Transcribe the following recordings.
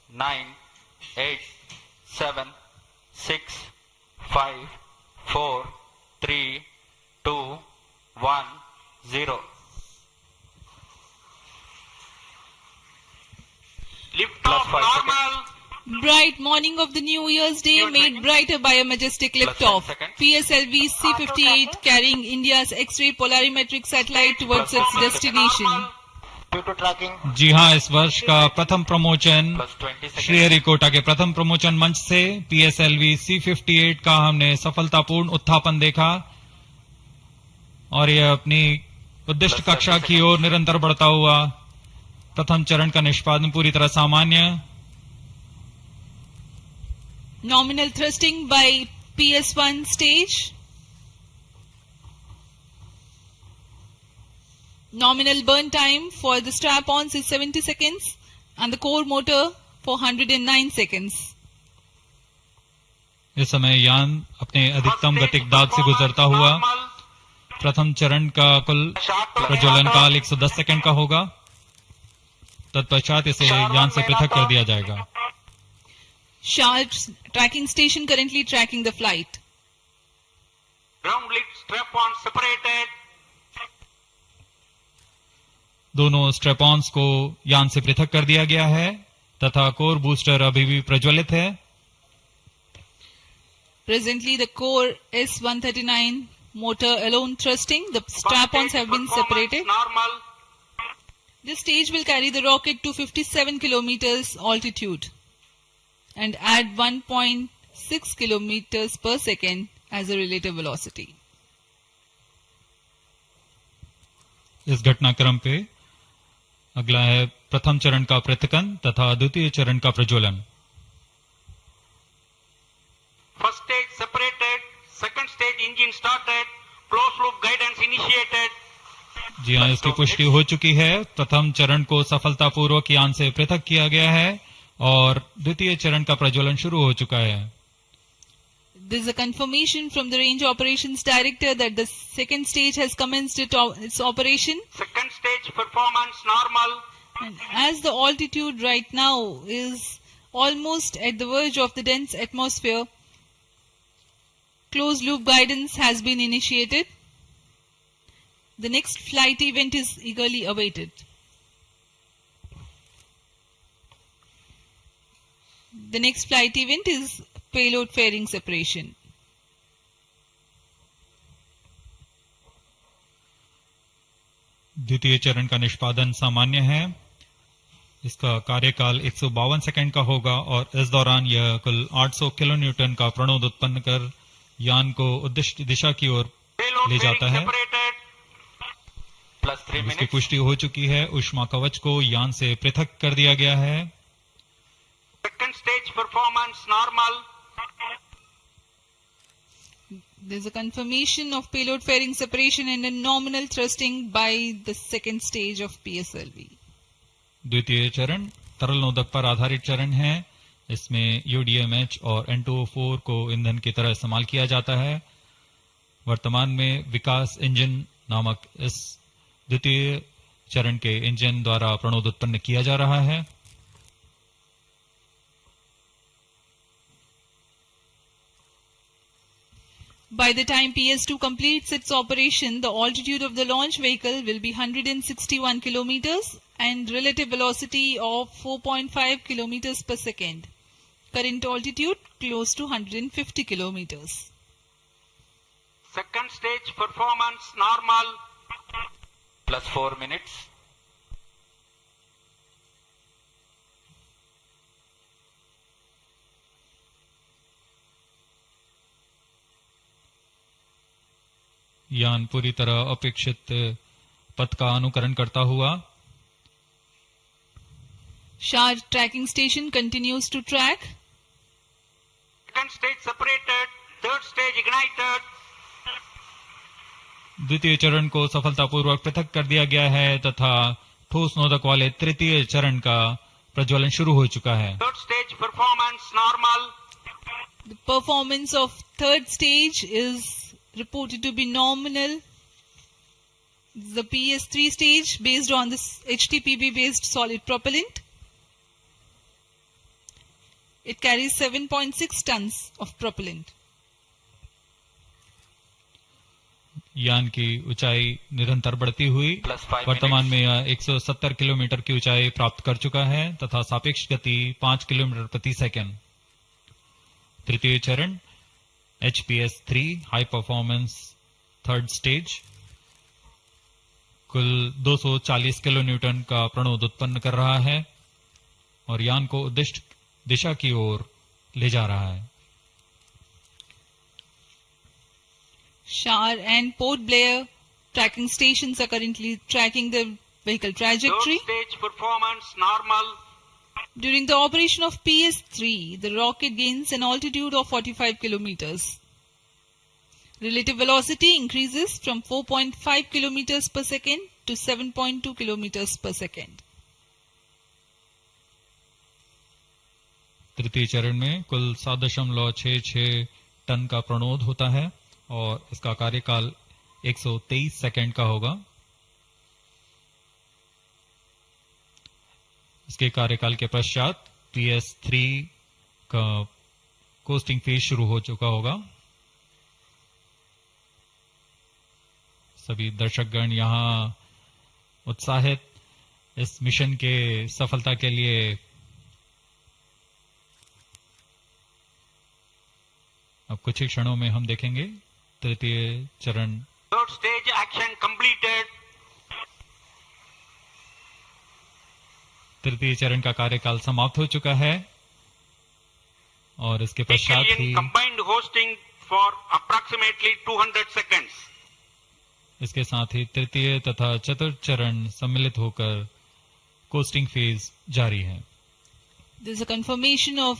9, 8, 7, 6, 5, 4, 3, 2, 1, 0. Lift off normal. Bright morning of the New Year's Day made brighter by a majestic liftoff. PSLV C-58 carrying India's X-ray polarimetric satellite towards its destination. जी हाँ, इस वर्ष का प्रथम promotion Sriharikota के प्रथम promotion मंच से PSLV C-58 का हमने सफलतापूर्ण उत्थापन देखा और यह अपनी उद्दिष्ट कक्षा की ओर निरंतर बढ़ता हुआ प्रथम चरण का निष्पादन पूरी तरह सामान्य. Nominal thrusting by PS1 stage. Nominal burn time for the strap-ons is 70 seconds and the core motor for 109 seconds. इस समय यान अपने अधिकतम गतिक दाब से गुजरता हुआ प्रथम चरण का कुल प्रज्वलन काल 110 सेकंड का होगा. तत्पश्चात इसे यान से पृथक कर दिया जाएगा. Sharp tracking station currently tracking the flight. Ground lift strap-on separated. दोनों स्ट्रेप-ऑन्स को यान से पृथक कर दिया गया है तथा कोर बूस्टर अभी भी प्रज्वलित है. Presently the core S139 motor alone thrusting. The strap-ons have been separated. Normal. This stage will carry the rocket to 57 kilometers altitude and add 1.6 kilometers per second as a relative velocity. इस घटनाक्रम पे अगला है प्रथम चरण का पृथकन तथा द्वितीय चरण का प्रज्वलन. First stage separated. Second stage engine started. Closed loop guidance initiated. जी हाँ, इसकी पुष्टि हो चुकी है. प्रथम चरण को सफलतापूर्वक यान से पृथक किया गया है और द्वितीय चरण का प्रज्वलन शुरू हो चुका है. There is a confirmation from the Range Operations Director that the second stage has commenced its operation. Second stage performance normal. And as the altitude right now is almost at the verge of the dense atmosphere, closed loop guidance has been initiated. The next flight event is eagerly awaited. The next flight event is payload fairing separation. द्वितीय चरण का निष्पादन सामान्य है. इसका कार्यकाल 152 second का होगा और इस दौरान यह कुल 800 किलोन्यूटन का प्रणोद उत्पन्न कर यान को उद्दिष्ट दिशा की ओर ले जाता है. इसकी पुष्टि हो चुकी है. ऊष्मा कवच को यान से पृथक कर दिया गया है. Second stage performance normal. There is a confirmation of payload fairing separation and a nominal thrusting by the second stage of PSLV. द्वितीय चरण तरल नोदक पर आधारित चरण है. इसमें UDMH और N2O4 को ईंधन की तरह इस्तेमाल किया जाता है. वर्तमान में विकास इंजन नामक इस द्वितीय चरण के इंजन द्वारा प्रणोद उत्पन्न किया जा रहा है. By the time PS2 completes its operation, the altitude of the launch vehicle will be 161 kilometers and relative velocity of 4.5 kilometers per second. Current altitude close to 150 kilometers. Second stage performance normal. Plus 4 minutes. यान पूरी तरह अपेक्षित पथ का अनुकरण करता हुआ. Sharp tracking station continues to track. Second stage separated. Third stage ignited. द्वितीय चरण को सफलतापूर्वक पृथक कर दिया गया है तथा ठोस नोदक वाले तृतीय चरण का प्रज्वलन शुरू हो चुका है. Third stage performance normal. The performance of third stage is reported to be nominal. The PS3 stage based on this HTPB based solid propellant. It carries 7.6 tons of propellant. यान की ऊंचाई निरंतर बढ़ती हुई वर्तमान में यह 170 किलोमीटर की ऊंचाई प्राप्त कर चुका है तथा सापेक्ष गति 5 किलोमीटर प्रति सेकंड। तृतीय चरण HPS-3 high performance third stage कुल 240 किलो न्यूटन का प्रणोद उत्पन्न कर रहा है और यान को उद्दिष्ट दिशा की ओर ले जा रहा है। Shar and Port Blair tracking stations are currently tracking the vehicle trajectory. Third stage performance normal. During the operation of PS-3, the rocket gains an altitude of 45 kilometers. Relative velocity increases from 4.5 kilometers per second to 7.2 kilometers per second. तृतीय चरण में कुल 7.66 ton का प्रणोद होता है और इसका कार्यकाल 123 सेकंड का होगा। इसके कार्यकाल के पश्चात PS-3 का कोस्टिंग फेज शुरू हो चुका होगा। सभी दर्शकगण यहां उत्साहित इस मिशन के सफलता के लिए अब कुछ ही क्षणों में हम देखेंगे तृतीय चरण। Third stage action completed. तृतीय चरण का कार्यकाल समाप्त हो चुका है और इसके पश्चात ही combined hosting for approximately 200 seconds. इसके साथ ही तृतीय तथा चतुर्थ चरण सम्मिलित होकर कोस्टिंग फेज जारी है। There is a confirmation of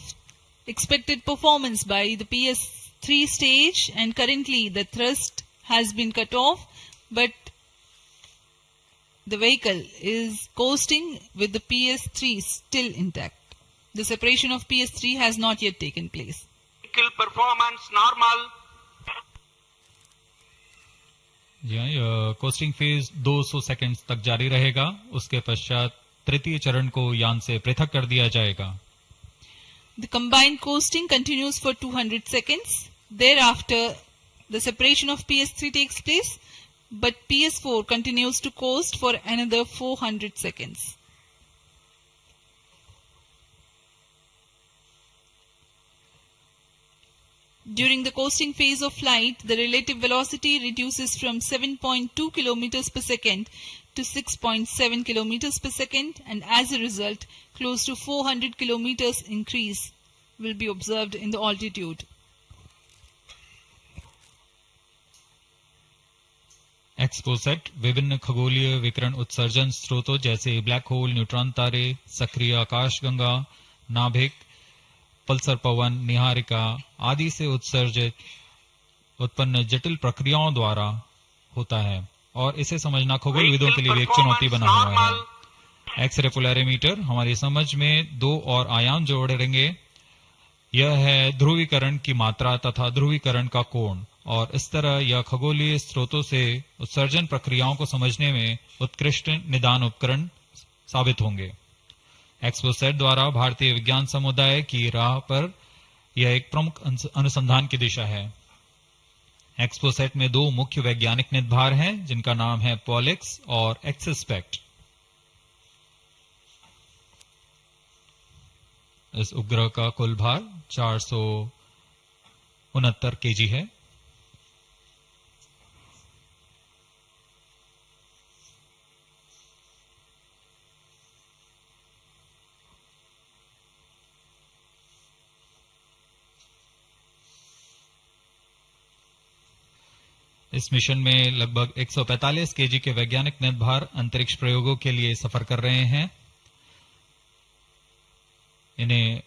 expected performance by the PS-3 stage, and currently the thrust has been cut off, but the vehicle is coasting with the PS-3 still intact. The separation of PS-3 has not yet taken place. Vehicle performance normal. यह costing phase 200 seconds तक जारी रहेगा। उसके पश्चात तृतीय चरण को यान से पृथक कर दिया जाएगा। The combined coasting continues for 200 seconds. Thereafter, the separation of PS-3 takes place, but PS-4 continues to coast for another 400 seconds. During the coasting phase of flight, the relative velocity reduces from 7.2 kilometers per second to 6.7 kilometers per second, and as a result, close to 400 kilometers increase will be observed in the altitude. XPoSat विभिन्न खगोलीय विकिरण उत्सर्जन स्रोतों जैसे black hole, neutron तारे, सक्रिय आकाशगंगा, नाभिक, पल्सर पवन, निहारिका आदि से उत्सर्जित उत्पन्न जटिल प्रक्रियाओं द्वारा होता है और इसे समझना खगोलविदों के लिए भी एक चुनौती बना हुआ है। एक्सरे पोलैरिमीटर हमारी समझ में दो और आयाम जोड़ेंगे। यह है ध्रुवीकरण की मात्रा तथा ध्रुवीकरण का कोण, और इस तरह यह खगोलीय स्रोतों से उत्सर्जन प्रक्रियाओं को समझने में उत्कृष्ट निदान उपकरण साबित होंगे। एक्सपोसेट द्वारा भारतीय विज्ञान समुदाय की राह पर यह एक प्रमुख अनुसंधान की दिशा है। एक्सपोसेट में दो मुख्य वैज्ञानिक निदभार हैं जिनका नाम है पॉलिक्स और एक्सिस्पेक्ट। इस उपग्रह का कुल भार 469 केजी है। इस मिशन में लगभग 145 केजी के वैज्ञानिक निर्भर अंतरिक्ष प्रयोगों के लिए सफर कर रहे हैं। इन्हें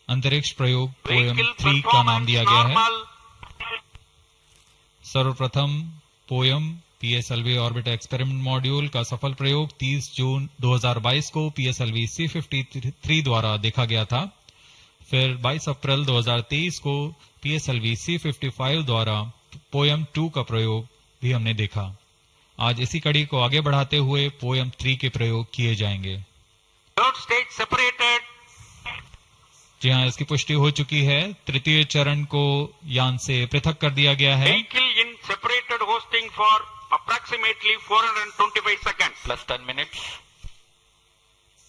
अंतरिक्ष प्रयोग पोयम 3 का नाम दिया गया है। सर्वप्रथम poem PSLV orbiter experiment module का सफल प्रयोग 30 जून 2022 को PSLV C53 द्वारा देखा गया था। फिर 22 अप्रैल 2023 को PSLV C55 द्वारा पोयम 2 का प्रयोग भी हमने देखा। आज इसी कड़ी को आगे बढ़ाते हुए पोयम 3 के प्रयोग किए जाएंगे, Third stage separated. जी हाँ, इसकी पुष्टि हो चुकी है। तृतीय चरण को यान से पृथक कर दिया गया है। Vehicle in separated hosting for approximately 425 seconds. Plus 10 minutes.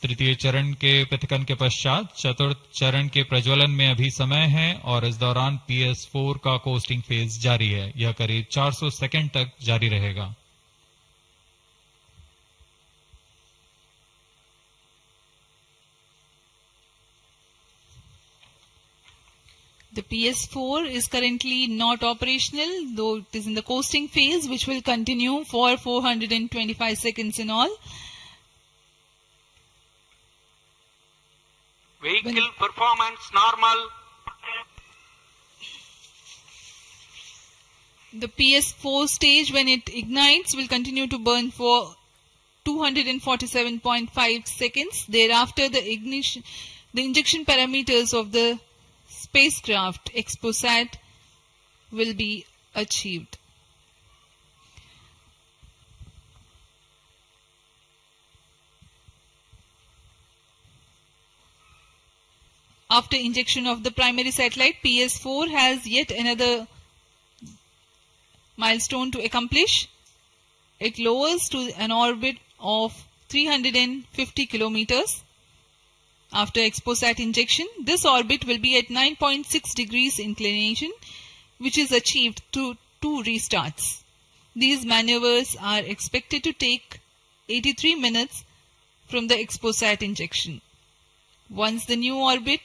तृतीय चरण के पृथकन के पश्चात चतुर्थ चरण के प्रज्वलन में अभी समय है और इस दौरान PS4 का कोस्टिंग फेज जारी है। यह करीब 400 सेकंड तक जारी रहेगा। The PS4 is currently not operational, though it is in the coasting phase, which will continue for 425 seconds in all. Vehicle performance normal. The PS4 stage, when it ignites, will continue to burn for 247.5 seconds. Thereafter, the injection parameters of the spacecraft Exposat will be achieved. After injection of the primary satellite, PS4 has yet another milestone to accomplish. It lowers to an orbit of 350 kilometers. After Exposat injection, this orbit will be at 9.6 degrees inclination, which is achieved through 2 restarts. These maneuvers are expected to take 83 minutes from the Exposat injection. Once in the new orbit,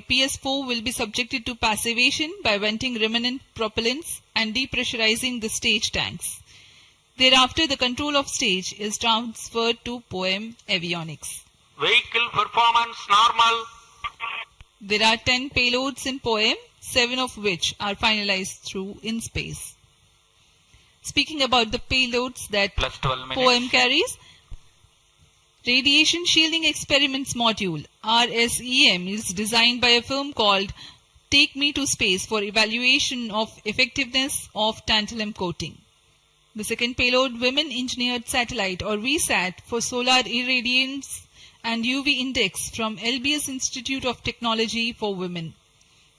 PS4 will be subjected to passivation by venting remnant propellants and depressurizing the stage tanks. Thereafter, the control of stage is transferred to POEM Avionics. Vehicle performance normal. There are 10 payloads in POEM, 7 of which are finalized through InSpace. Speaking about the payloads that Plus 12 minutes. POEM carries, Radiation Shielding Experiments Module RSEM is designed by a firm called Take Me to Space for evaluation of effectiveness of tantalum coating. The second payload, Women Engineered Satellite or VSAT for solar irradiance and UV index from LBS Institute of Technology for Women.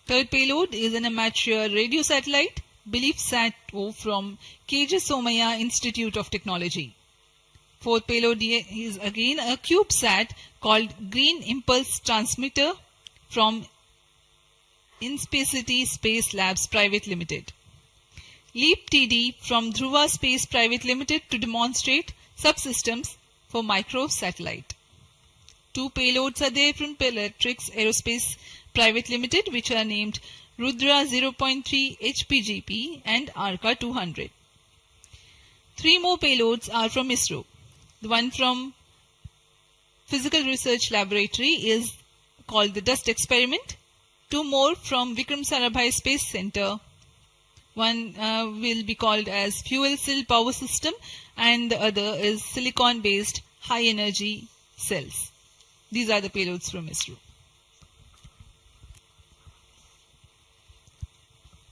Third payload is an amateur radio satellite, BeliefSat-O from KJ Somaya Institute of Technology. Fourth payload is again a CubeSat called Green Impulse Transmitter from Inspacity Space Labs Private Limited. LEAP TD from Dhruva Space Private Limited to demonstrate subsystems for microsatellite. 2 payloads are there from Peletrix Aerospace Private Limited, which are named Rudra 0.3 HPGP and Arca 200. 3 more payloads are from ISRO. The one from Physical Research Laboratory is called the Dust Experiment. 2 more from Vikram Sarabhai Space Center. One will be called as Fuel Cell Power System and the other is Silicon Based High Energy Cells. These are the payloads from ISRO.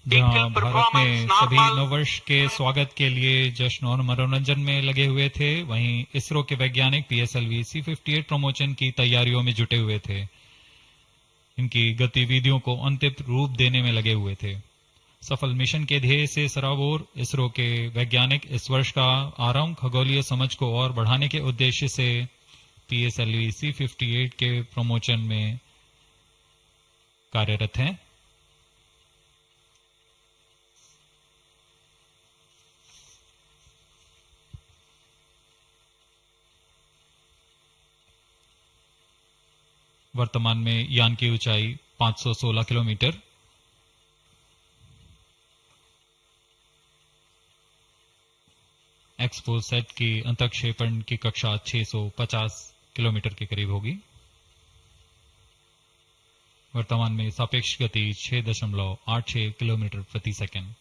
जहां भारत में सभी नववर्ष के स्वागत के लिए जश्न और मनोरंजन में लगे हुए थे, वहीं इसरो के वैज्ञानिक PSLV C58 प्रमोशन की तैयारियों में जुटे हुए थे। इनकी गतिविधियों को अंतिम रूप देने में लगे हुए थे। सफल मिशन के ध्येय से सराबोर इसरो के वैज्ञानिक इस वर्ष का आरंभ खगोलीय समझ को और बढ़ाने के उद्देश्य से PSLV C58 के प्रमोशन में कार्यरत हैं। वर्तमान में यान की ऊंचाई 516 किलोमीटर, एक्सपोसैट की अंतःक्षेपण की कक्षा 650 किलोमीटर के करीब होगी। वर्तमान में सापेक्ष गति 6.86 किलोमीटर प्रति सेकंड।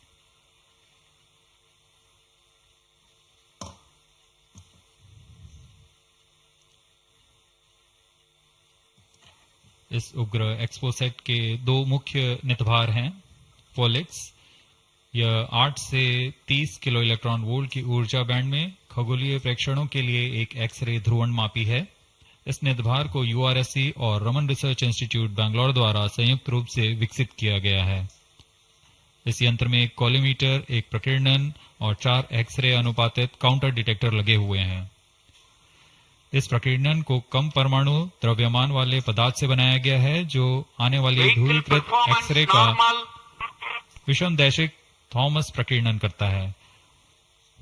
इस उपग्रह एक्सपोसैट के 2 मुख्य नितभार हैं। पोलिक्स, यह 8 से 30 किलो इलेक्ट्रॉन वोल्ट की ऊर्जा बैंड में खगोलीय प्रेक्षणों के लिए एक एक्सरे ध्रुवणमापी है। इस नितभार को यूआरएससी और रमन रिसर्च इंस्टीट्यूट बैंगलोर द्वारा संयुक्त रूप से विकसित किया गया है। इस यंत्र में एक कॉलीमीटर, एक प्रकीर्णन और 4 एक्सरे अनुपातित काउंटर डिटेक्टर लगे हुए हैं। इस प्रकीर्णन को कम परमाणु द्रव्यमान वाले पदार्थ से बनाया गया है, जो आने वाली ध्रुवीकृत एक्सरे का विषमदैशिक थॉमस प्रकीर्णन करता है,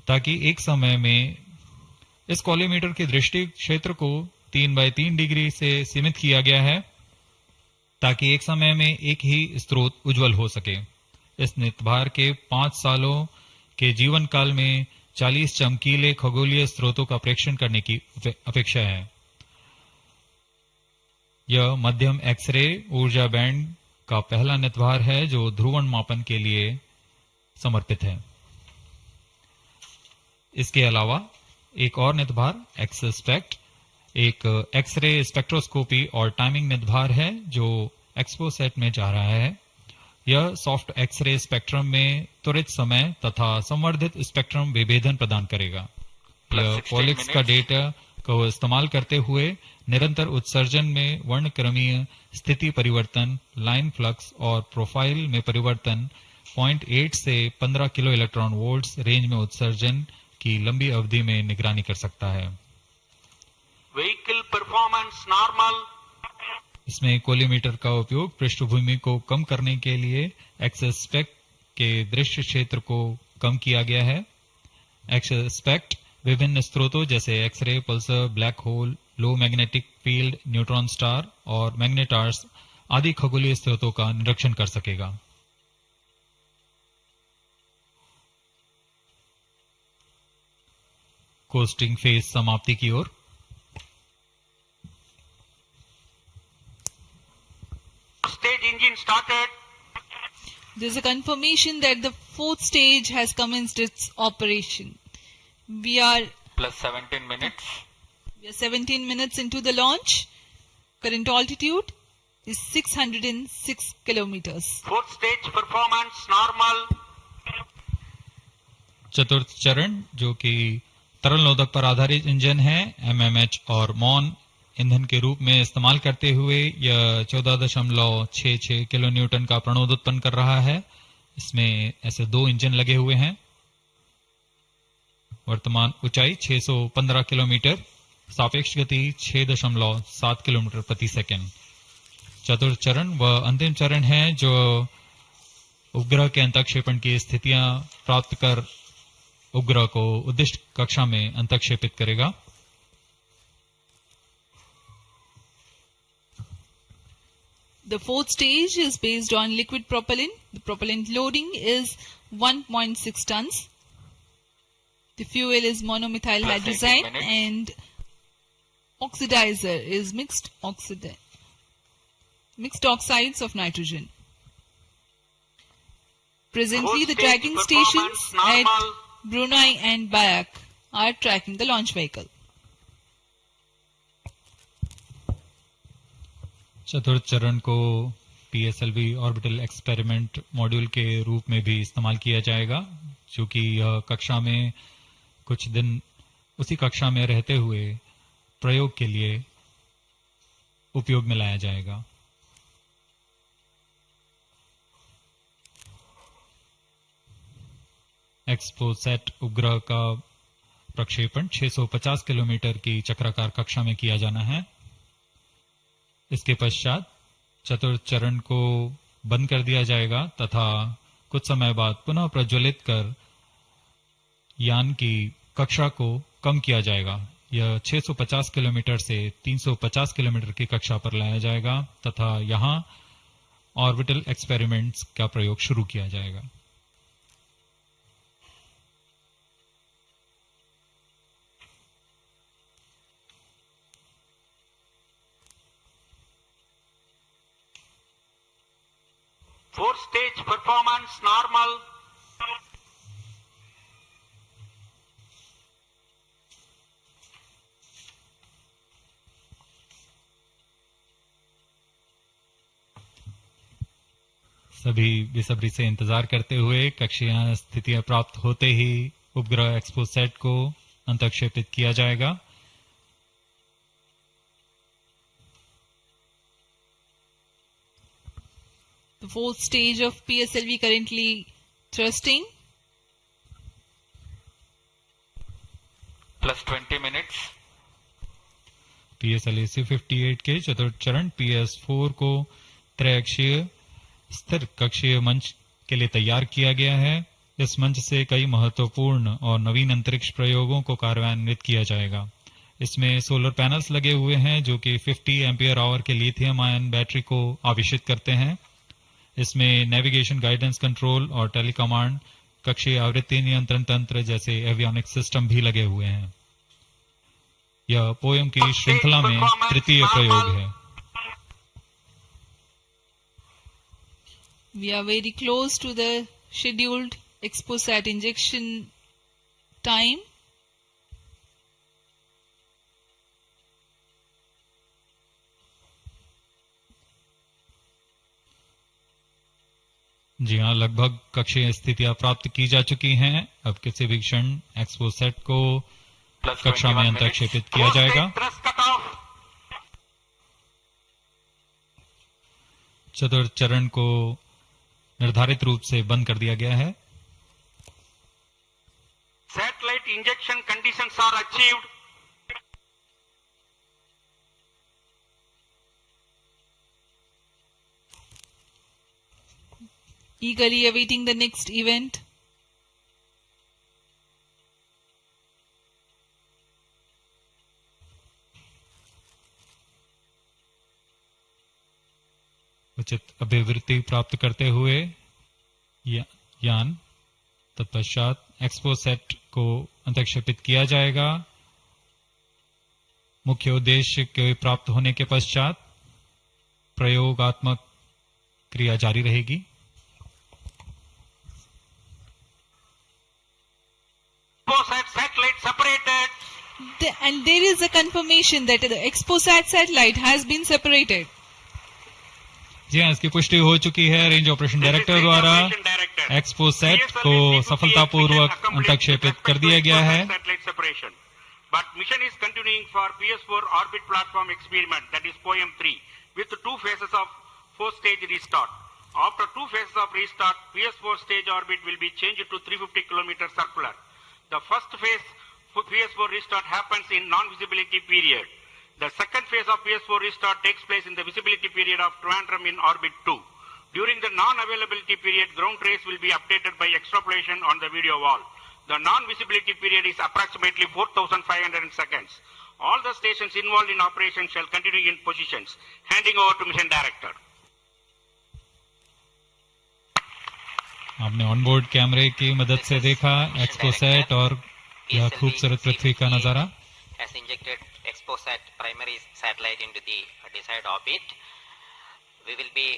ताकि एक समय में इस कॉलीमीटर के दृष्टि क्षेत्र को 3x3 डिग्री से सीमित किया गया है, ताकि एक समय में एक ही स्रोत उज्जवल हो सके। इस नितभार के 5 सालों के जीवन काल में 40 चमकीले खगोलीय स्रोतों का प्रेक्षण करने की अपेक्षा है। यह मध्यम एक्सरे ऊर्जा बैंड का पहला नितभार है जो ध्रुवण मापन के लिए समर्पित है। इसके अलावा एक और नितभार एक्सस्पेक्ट एक एक्सरे स्पेक्ट्रोस्कोपी और टाइमिंग नितभार है जो एक्सपोसेट में जा रहा है। यह सॉफ्ट एक्सरे स्पेक्ट्रम में त्वरित समय तथा संवर्धित स्पेक्ट्रम विभेदन प्रदान करेगा। यह पॉलिक्स का डेटा को इस्तेमाल करते हुए निरंतर उत्सर्जन में वर्णक्रमीय स्थिति परिवर्तन, लाइन फ्लक्स और प्रोफाइल में परिवर्तन, 0.8 से 15 किलो इलेक्ट्रॉन वोल्ट्स रेंज में उत्सर्जन की लंबी अवधि में निगरानी कर सकता है। Vehicle performance normal. इसमें कोलीमीटर का उपयोग पृष्ठभूमि को कम करने के लिए एक्सस्पेक्ट के दृश्य क्षेत्र को कम किया गया है। एक्सस्पेक्ट विभिन्न स्रोतों जैसे एक्सरे, पल्सर, ब्लैक होल, लो मैग्नेटिक फील्ड, न्यूट्रॉन स्टार और मैग्नेटार्स आदि खगोलीय स्रोतों का निरीक्षण कर सकेगा। कोस्टिंग फेज समाप्ति की ओर। Stage engine started. There's a confirmation that the 4th stage has commenced its operation. We are plus 17 minutes. We are 17 minutes into the launch. Current altitude is 606 kilometers. Fourth stage performance normal. चतुर्थ चरण जो कि तरल नोदक पर आधारित engine है, MMH और मॉन ईंधन के रूप में इस्तेमाल करते हुए यह 14.66 किलो न्यूटन का प्रणोद उत्पन्न कर रहा है। इसमें ऐसे 2 इंजन लगे हुए हैं। वर्तमान ऊंचाई 615 किलोमीटर, सापेक्ष गति 6.7 किलोमीटर प्रति सेकंड। चतुर्थ चरण वह अंतिम चरण है जो उपग्रह के अंतःक्षेपण की स्थितियां प्राप्त कर उपग्रह को उद्दिष्ट कक्षा में अंतःक्षेपित करेगा। The 4th stage is based on liquid propellant. The propellant loading is 1.6 tons. The fuel is monomethyl hydrazine and oxidizer is mixed oxides of nitrogen. Presently, the tracking stations at Brunei and Bayak are tracking the launch vehicle. चतुर्थ चरण को PSLV orbital experiment module के रूप में भी इस्तेमाल किया जाएगा, जो कि यह कक्षा में कुछ दिन उसी कक्षा में रहते हुए प्रयोग के लिए उपयोग में लाया जाएगा। एक्सपोसेट उपग्रह का प्रक्षेपण 650 किलोमीटर की चक्राकार कक्षा में किया जाना है। इसके पश्चात चतुर्थ चरण को बंद कर दिया जाएगा तथा कुछ समय बाद पुनः प्रज्वलित कर यान की कक्षा को कम किया जाएगा। यह 650 किलोमीटर से 350 किलोमीटर की कक्षा पर लाया जाएगा तथा यहां ऑर्बिटल एक्सपेरिमेंट्स का प्रयोग शुरू किया जाएगा। Fourth stage performance normal. सभी बेसब्री से इंतजार करते हुए कक्षीय स्थितियां प्राप्त होते ही उपग्रह एक्सपोसेट को अंतःक्षेपित किया जाएगा। The fourth stage of PSLV currently thrusting. Plus 20 minutes. PSLV C58 के चतुर्थ चरण PS4 को त्रैअक्षीय स्थिर कक्षीय मंच के लिए तैयार किया गया है। इस मंच से कई महत्वपूर्ण और नवीन अंतरिक्ष प्रयोगों को कार्यान्वित किया जाएगा। इसमें सोलर पैनल्स लगे हुए हैं जो कि 50 एम्पियर आवर के लिथियम आयन बैटरी को आवेशित करते हैं। इसमें नेविगेशन, गाइडेंस, कंट्रोल और टेलीकमांड, कक्षीय आवृत्ति नियंत्रण तंत्र जैसे एवियोनिक सिस्टम भी लगे हुए हैं। यह पोयम की श्रृंखला में तृतीय प्रयोग है। We are very close to the scheduled Exposat injection time. जी हाँ, लगभग कक्षीय स्थितियां प्राप्त की जा चुकी हैं। अब किसी भी क्षण एक्सपोसेट को कक्षा में अंतरक्षेपित किया जाएगा। चतुर्थ चरण को निर्धारित रूप से बंद कर दिया गया है। Satellite injection conditions are achieved. Eagerly awaiting the next event. उचित अभिवृत्ति प्राप्त करते हुए यान तत्पश्चात एक्सपोसेट को अंतरक्षेपित किया जाएगा। मुख्य उद्देश्य के प्राप्त होने के पश्चात प्रयोगात्मक क्रिया जारी रहेगी। Satellite separated. And there is a confirmation that the Exposat satellite has been separated. जी हाँ, इसकी पुष्टि हो चुकी है रेंज ऑपरेशन डायरेक्टर द्वारा। एक्सपोसेट को सफलतापूर्वक अंतरक्षेपित कर दिया गया है। But mission is continuing for PS4 orbit platform experiment, that is POEM 3, with 2 phases of 4-stage restart. After 2 phases of restart, PS4 stage orbit will be changed to 350 km circular. The first phase for PS4 restart happens in non-visibility period. The second phase of PS4 restart takes place in the visibility period of Trivandrum in orbit 2. During the non-availability period, ground trace will be updated by extrapolation on the video wall. The non-visibility period is approximately 4,500 seconds. All the stations involved in operation shall continue in positions. Handing over to mission director. आपने onboard कैमरे की मदद से देखा XPoSat और यह खूबसूरत पृथ्वी का नजारा। Has injected Exposat primary satellite into the desired orbit. We will be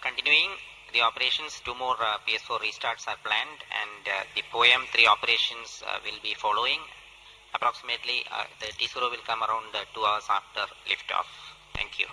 continuing the operations. 2 more PS4 restarts are planned, and the POEM 3 operations will be following. Approximately the T0 will come around 2 hours after liftoff. Thank you.